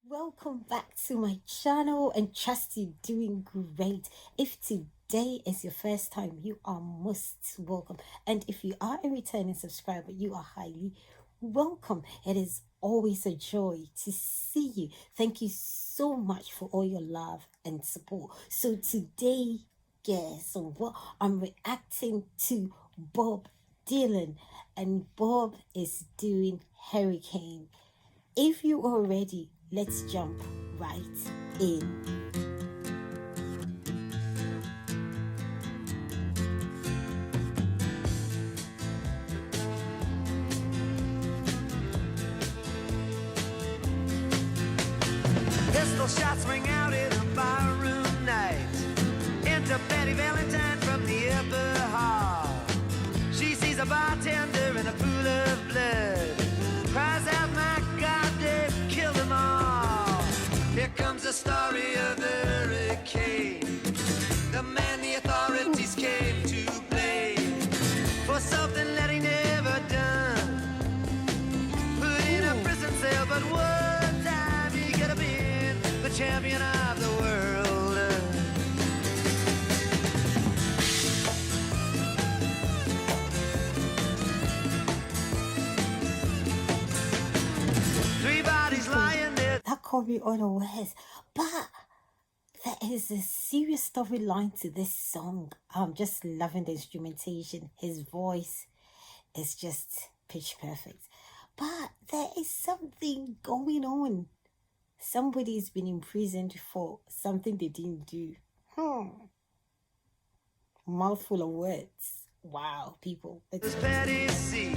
Welcome back to my channel and trust you're doing great. If today is your first time, you are most welcome. And if you are a returning subscriber, you are highly welcome. It is always a joy to see you. Thank you so much for all your love and support. So today, guess what? I'm reacting to Bob Dylan, and Bob is doing Hurricane. If you are ready, let's jump right in. Pistol shots ring out in a barroom night. Enter Betty Valentine from the upper hall. She sees a bartender in a pool of blood. Cries out, my God, they've killed them all. Here comes the story of the hurricane. The man the authorities came to blame for something that he never done. Put in a prison cell, but one time he could have been the champion of the world. 3 bodies lying there. That caught me unawares, but there is a serious storyline to this song. I'm just loving the instrumentation. His voice is just pitch perfect, but there is something going on. Somebody's been imprisoned for something they didn't do. Mouthful of words. Wow, people. This Patty C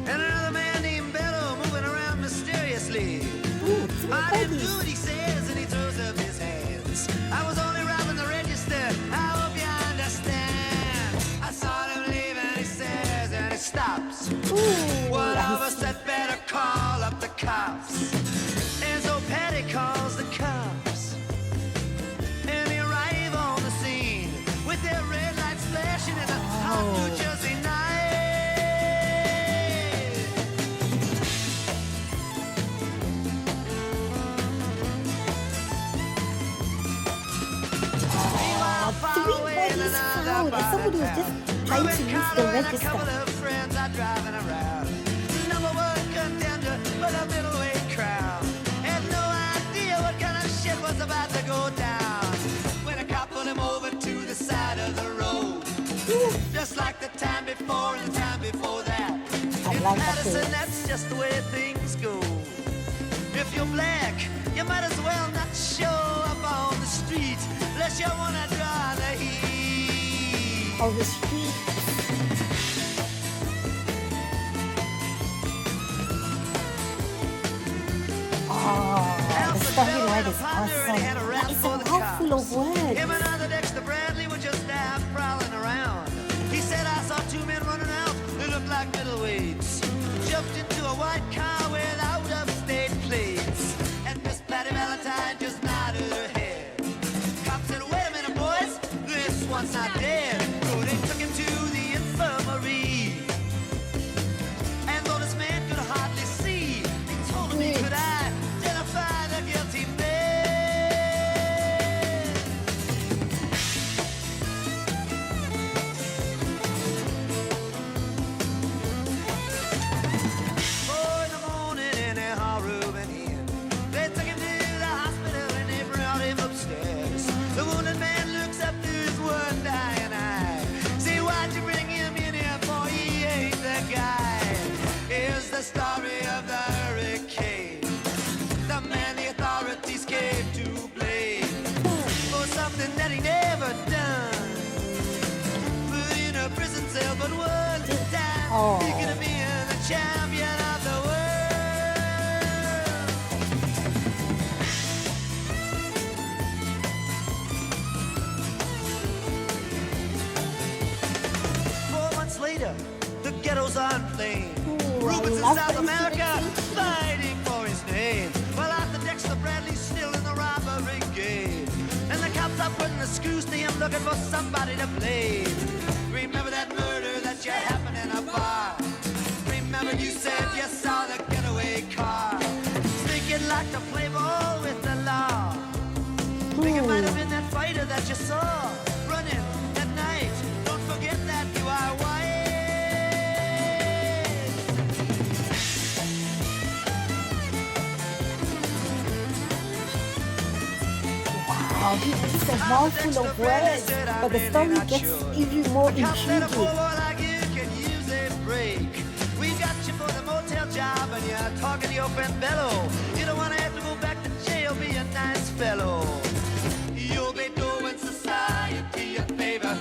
and another man named Bello moving around mysteriously. I didn't do what he says, and he throws up his hands. I was only robbing the register. I hope you understand. I saw him leave, and he says, and he stops. One of us had better call up the cops. And so Patty calls the cops, and they arrive on the scene with their red lights flashing in a hot New Jersey night. Three bodies found, and somebody was just trying to use the register. A couple of friends are driving around. Number one contender, but a middleweight crowd. Had no idea what kind of shit was about to go down. When a cop put him over to the side of the road. Just like the time before and the time before that. In Madison, that's just the way things go. If you're black, you might as well not show up on the street unless you wanna draw the heat. On the street. The storyline is awesome. It's a mouthful of words. Him and other Dexter Bradley were just out prowling around. He said, I saw 2 men running out. They looked like middleweights. Jumped into a white car with out-of-state plates. And Miss Patty Valentine just nodded her head. Cop said, wait a minute, boys. This one's not dead. So they took him to the infirmary. And though this man could hardly see, they told him he could identify the guilty man. 4 in the morning and they're horribly in. They took him to the hospital and they brought him upstairs. The wounded man looks up to his one dying eye. Say, why'd you bring him in here for? He ain't the guy. Here's the story of the hurricane. The man the authorities came to blame for something that he never done. Put in a prison cell, but one time he could have been the champion of the world. 4 months later, the ghettos are inflamed. Rubens in South America fighting for his name. Well, Arthur Dexter Bradley's still in the robbery game. And the cops are putting the screws to him, looking for somebody to blame. Remember that murder that you happened in a bar? Remember you said you saw the getaway car? Sneaking like to play ball with think it might have been that fighter that you saw running that night. Don't forget that you are white. Wow, this is a mouthful of words, but the story gets even more intriguing. Like you can use a break. We got you for the motel job and you're talking to your friend Bello. You don't want to have to go back to jail, be a nice fellow. You'll be doing society a favor.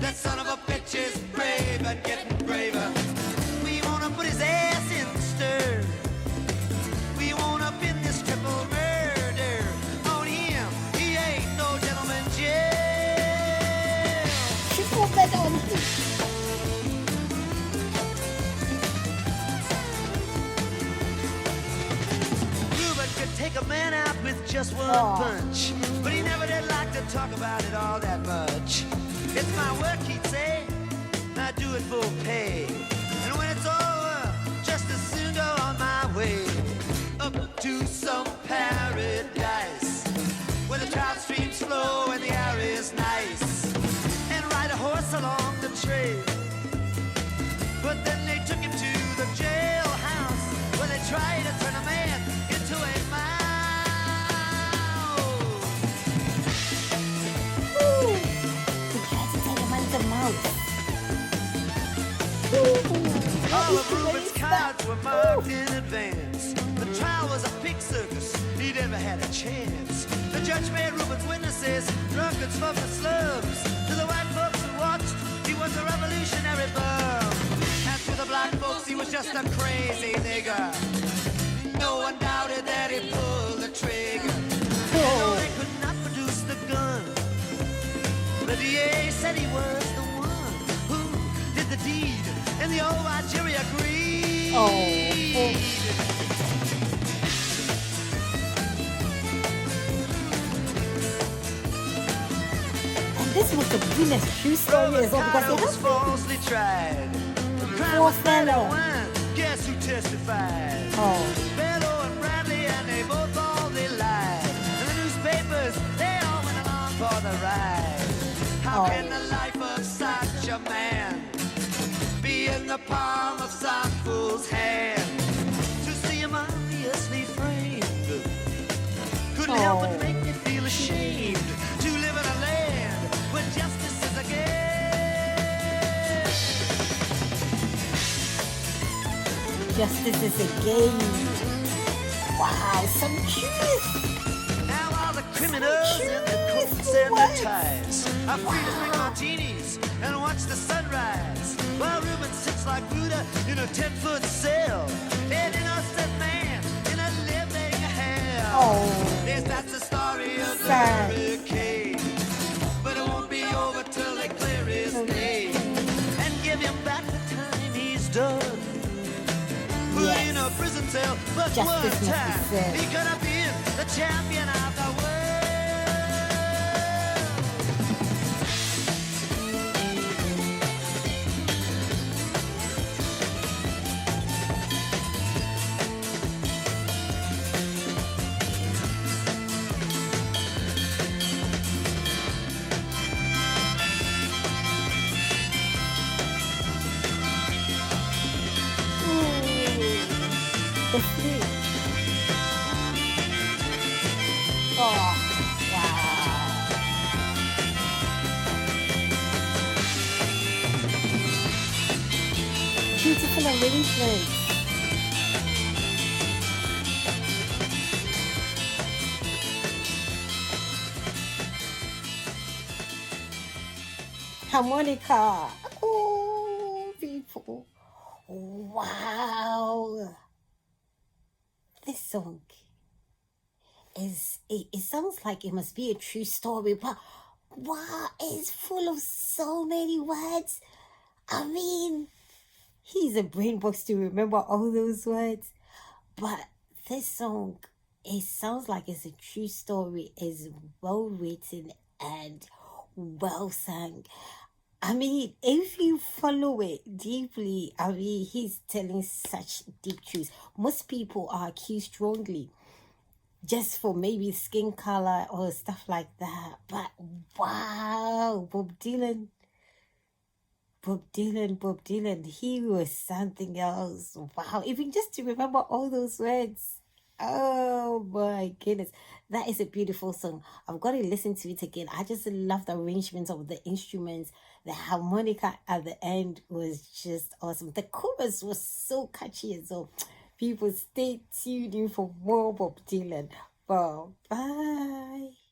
That son of a bitch is brave and getting braver. We want to put his ass in the stir. We want to pin this triple murder on him. He ain't no gentleman jail. Triple murder on him. Take a man out with just one punch, but he never did like to talk about it all that much. It's my work, he'd say, I do it for pay. And when it's over, just as soon go on my way up to some paradise where the trout streams flow and the air is nice, and ride a horse along the trail. But then they took him to the jailhouse where they tried to turn a man into a mouse. They tried to take him out the mouth. All of Ruben's cards were marked in advance. The trial was a pig circus, he never had a chance. The judge made Ruben's witnesses drunkards from the slums. To the white folks who watched, he was a revolutionary bum. And to the black folks, he was just a crazy nigger. No one doubted that he pulled the trigger. And though they could not produce the gun, the DA said he was the one who did the deed, and the old white jury agreed. And this was the Guinness true story as well, because it was has falsely tried. The crime Poor was fellow. Guess who testified? Bello and Bradley, and they both all they lied. And the newspapers, they all went along for the ride. How can the life of such a man be in the palm of some fool's hand? To see him obviously framed couldn't help but make me feel ashamed to live in a land where justice is a game. Justice is a game. Wow, some truth. Now all the criminals and the crooks and the ties are free to drink martinis and watch the sunrise, while Reuben sits like Buddha in a 10-foot cell, an innocent man in a living hell. Yes, that's the story of the hurricane, but it won't be over till they clear his name and give him back the time he's done. Put in a prison cell, but Justice one time necessary. he could have been the champion of the world. The flute. Oh, wow. Beautiful arrangement. Harmonica. Oh, people. Wow. This song it sounds like it must be a true story, but wow, it's full of so many words. I mean, he's a brain box to remember all those words. But this song, it sounds like it's a true story, it's well written and well sung. I mean, if you follow it deeply, I mean, he's telling such deep truths. Most people are accused wrongly just for maybe skin color or stuff like that. But wow, Bob Dylan, he was something else. Wow, even just to remember all those words. Oh my goodness. That is a beautiful song. I've got to listen to it again. I just love the arrangement of the instruments. The harmonica at the end was just awesome. The chorus was so catchy as well. People stay tuned in for more Bob Dylan. Bye. Bye.